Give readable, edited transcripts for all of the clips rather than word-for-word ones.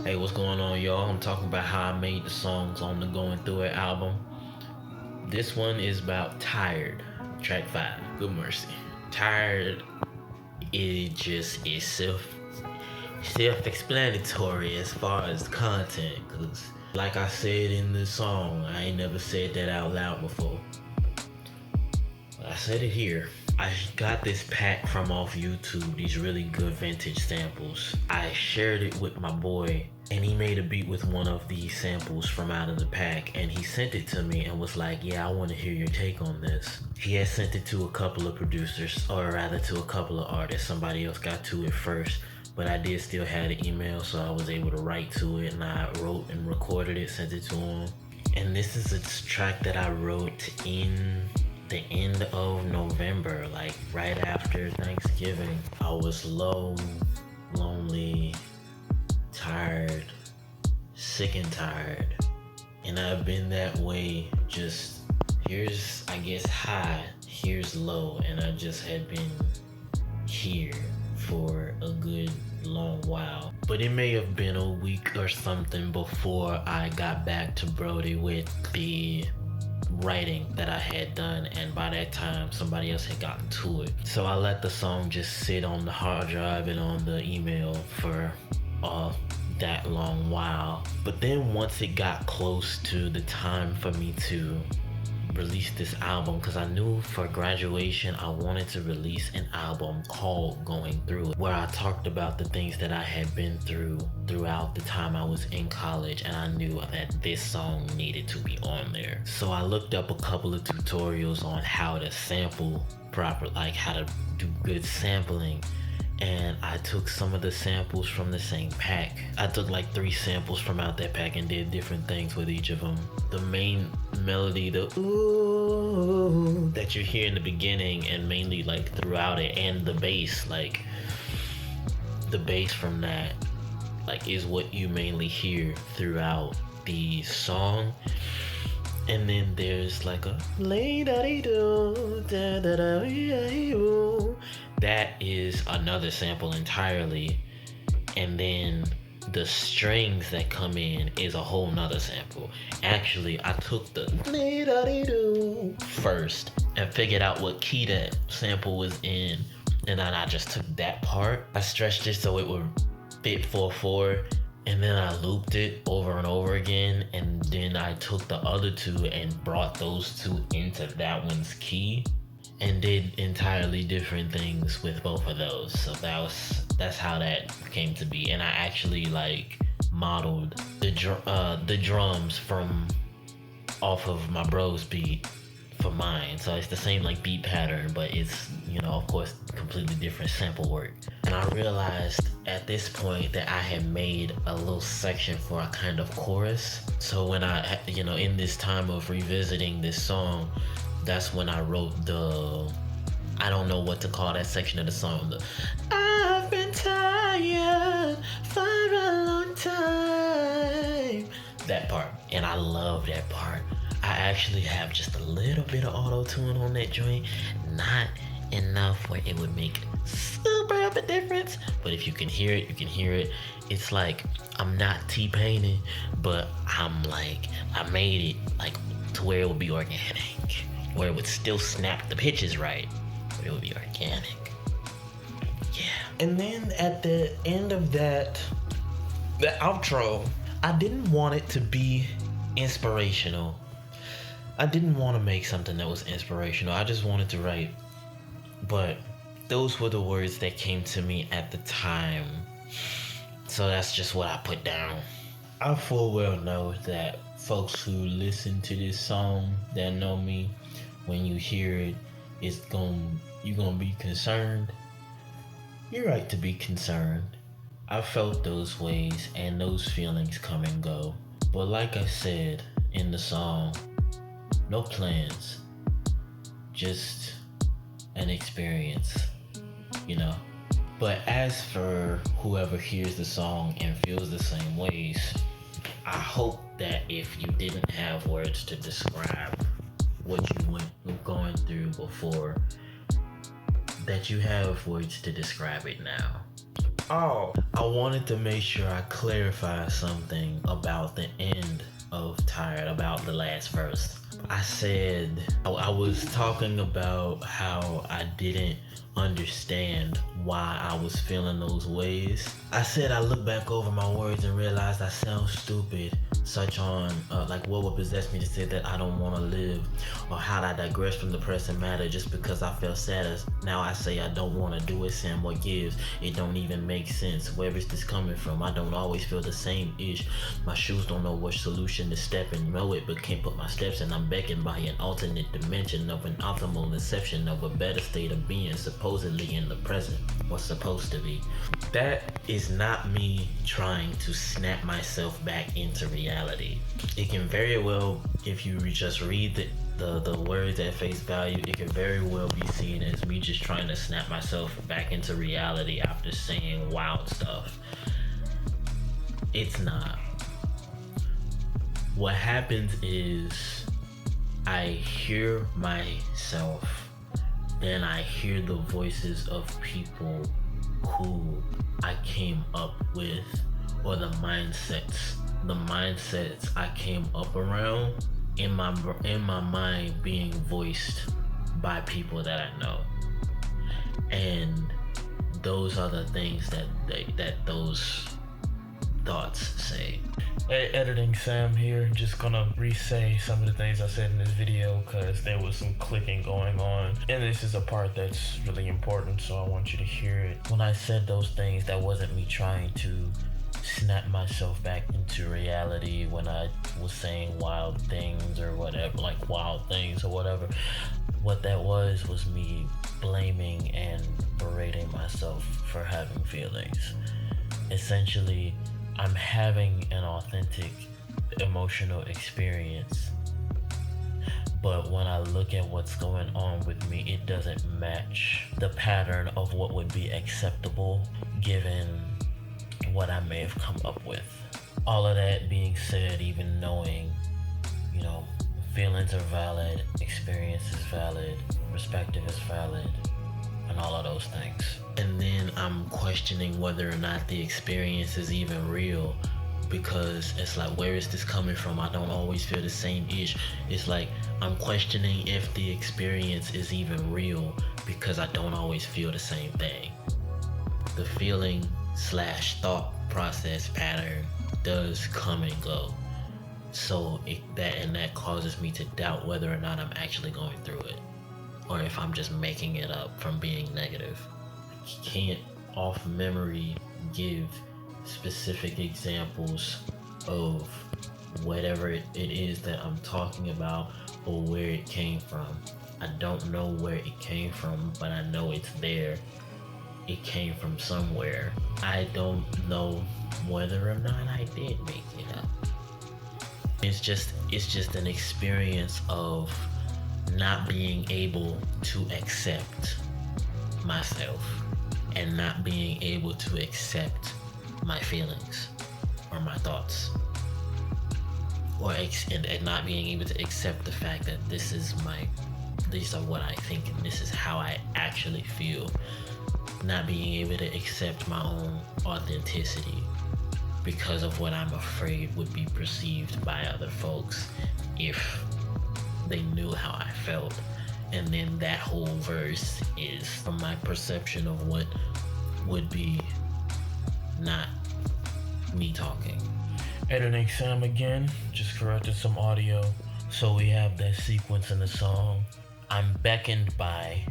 Hey, what's going on, y'all? I'm talking about how I made the songs on the Going Through It album. This one is about Tired, track 5, Good Mercy. Tired, it just is self-explanatory as far as content, cause like I said in the song, I ain't never said that out loud before. I said it here. I got this pack from off YouTube, these really good vintage samples. I shared it with my boy, and he made a beat with one of these samples from out of the pack, and he sent it to me and was like, yeah, I want to hear your take on this. He had sent it to a couple of producers, or rather to a couple of artists. Somebody else got to it first, but I did still have the email, so I was able to write to it, and I wrote and recorded it, sent it to him. And this is a track that I wrote in the end of November, like right after Thanksgiving. I was low, lonely, tired, sick and tired. And I've been that way, just here's, I guess, high, here's low. And I just had been here for a good long while. But it may have been a week or something before I got back to Brody with the writing that I had done, and by that time somebody else had gotten to it. So I let the song just sit on the hard drive and on the email for that long while. But then once it got close to the time for me to release this album, because I knew for graduation I wanted to release an album called Going Through It, where I talked about the things that I had been through throughout the time I was in college, and I knew that this song needed to be on there. So I looked up a couple of tutorials on how to sample proper, like how to do good sampling, and I took some of the samples from the same pack. I took like 3 samples from out that pack and did different things with each of them. The main melody, the ooh that you hear in the beginning and mainly like throughout it, and the bass, like the bass from that, like is what you mainly hear throughout the song. And then there's like a that is another sample entirely. And then the strings that come in is a whole nother sample. Actually, I took the first and figured out what key that sample was in, and then I just took that part. I stretched it so it would fit 4/4, and then I looped it over and over again, and then I took the other 2 and brought those 2 into that one's key and did entirely different things with both of those. So that's how that came to be. And I actually like modeled the drums from off of my bro's beat for mine. So it's the same like beat pattern, but it's, you know, of course, completely different sample work. And I realized at this point that I had made a little section for a kind of chorus. So when I, you know, in this time of revisiting this song, that's when I wrote the, I don't know what to call that section of the song, the I've been tired for a long time, that part. And I love that part. I actually have just a little bit of auto-tune on that joint, not enough where it would make super of a difference, but if you can hear it, you can hear it. It's like I'm not T-Paining, but I'm like, I made it like to where it would be organic, where it would still snap the pitches right, but it would be organic. Yeah. And then at the end of that, the outro, I didn't want it to be inspirational. I didn't want to make something that was inspirational. I just wanted to write. But those were the words that came to me at the time. So that's just what I put down. I full well know that folks who listen to this song that know me, when you hear it, you're gonna be concerned. You're right to be concerned. I felt those ways and those feelings come and go. But like I said in the song, no plans, just an experience, you know. But as for whoever hears the song and feels the same ways, I hope that if you didn't have words to describe what you went going through before, that you have words to describe it now. Oh, I wanted to make sure I clarify something about the end of Tired, about the last verse. I said, I was talking about how I didn't understand why I was feeling those ways. I said I look back over my words and realized I sound stupid, such on like what would possess me to say that I don't want to live, or how I digress from the present matter just because I felt sad as now I say I don't want to do it. Sam, what gives? It don't even make sense. Where is this coming from? I don't always feel the same ish. My shoes don't know which solution to step in, know it but can't put my steps in. I'm beckoned by an alternate dimension of an optimal inception of a better state of being, supposedly in the present, what's supposed to be. That is not me trying to snap myself back into reality. It can very well, if you just read the words at face value, it can very well be seen as me just trying to snap myself back into reality after saying wild stuff. It's not. What happens is I hear myself, then I hear the voices of people who I came up with, or the mindsets I came up around in my mind being voiced by people that I know. And those are the things that those thoughts say. Hey, Editing Sam here. Just gonna re-say some of the things I said in this video because there was some clicking going on. And this is a part that's really important, so I want you to hear it. When I said those things, that wasn't me trying to snap myself back into reality when I was saying wild things or whatever, like wild things or whatever. What that was me blaming and berating myself for having feelings. Essentially, I'm having an authentic emotional experience, but when I look at what's going on with me, it doesn't match the pattern of what would be acceptable given what I may have come up with. All of that being said, even knowing, feelings are valid, experience is valid, perspective is valid, and all of those things. And then I'm questioning whether or not the experience is even real, because it's like, where is this coming from? I don't always feel the same ish. It's like I'm questioning if the experience is even real because I don't always feel the same thing. The feeling / thought process pattern does come and go. So that causes me to doubt whether or not I'm actually going through it, or if I'm just making it up from being negative. I can't off memory give specific examples of whatever it is that I'm talking about or where it came from. I don't know where it came from, but I know it's there. It came from somewhere. I don't know whether or not I did make it up. It's just an experience of not being able to accept myself and not being able to accept my feelings or my thoughts, and not being able to accept the fact that these are what I think and this is how I actually feel. Not being able to accept my own authenticity because of what I'm afraid would be perceived by other folks if they knew how I felt. And then that whole verse is from my perception of what would be not me talking. Editing Sam again, just corrected some audio. So we have that sequence in the song. I'm beckoned by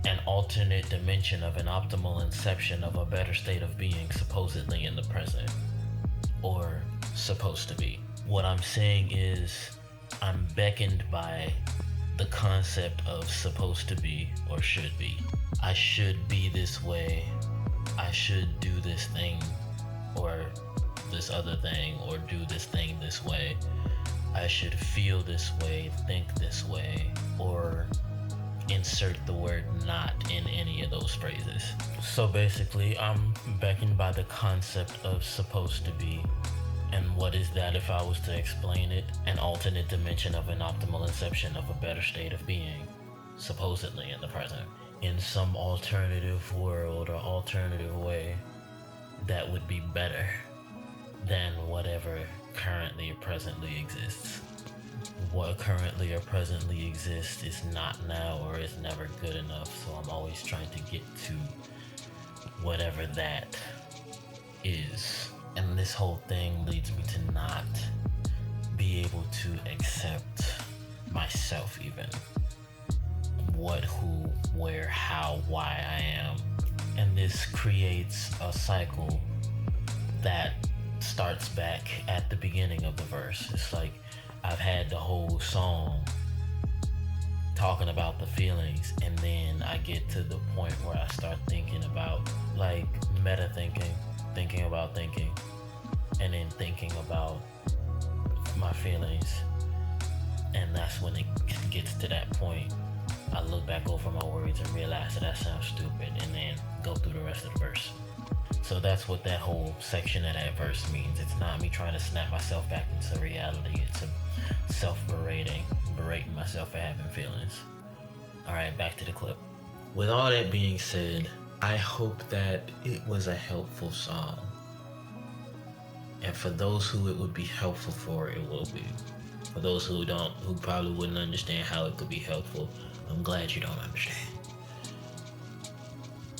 an alternate dimension of an optimal inception of a better state of being, supposedly in the present, or supposed to be. What I'm saying is I'm beckoned by the concept of supposed to be or should be. I should be this way. I should do this thing or this other thing, or do this thing this way. I should feel this way, think this way, or insert the word not in any of those phrases. So basically, I'm beckoned by the concept of supposed to be. And what is that if I was to explain it? An alternate dimension of an optimal inception of a better state of being, supposedly in the present. In some alternative world or alternative way, that would be better than whatever currently or presently exists. What currently or presently exists is not now or is never good enough, so I'm always trying to get to whatever that is. And this whole thing leads me to not be able to accept myself, even what, who, where, how, why I am. And this creates a cycle that starts back at the beginning of the verse. It's like I've had the whole song talking about the feelings, and then I get to the point where I start thinking about, like, meta thinking about thinking, and then thinking about my feelings. And that's when it gets to that point. I look back over my words and realize that sounds stupid, and then go through the rest of the verse. So that's what that whole section of that verse means. It's not me trying to snap myself back into reality. It's a self-berating myself for having feelings. All right, back to the clip. With all that being said, I hope that it was a helpful song. And for those who it would be helpful for, it will be. For those who probably wouldn't understand how it could be helpful, I'm glad you don't understand.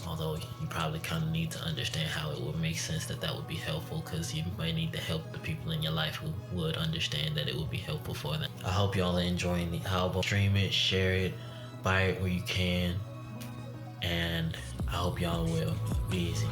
Although you probably kind of need to understand how it would make sense that would be helpful, because you might need to help the people in your life who would understand that it would be helpful for them. I hope y'all are enjoying the album. Stream it, share it, buy it where you can, and I hope y'all will. Be easy.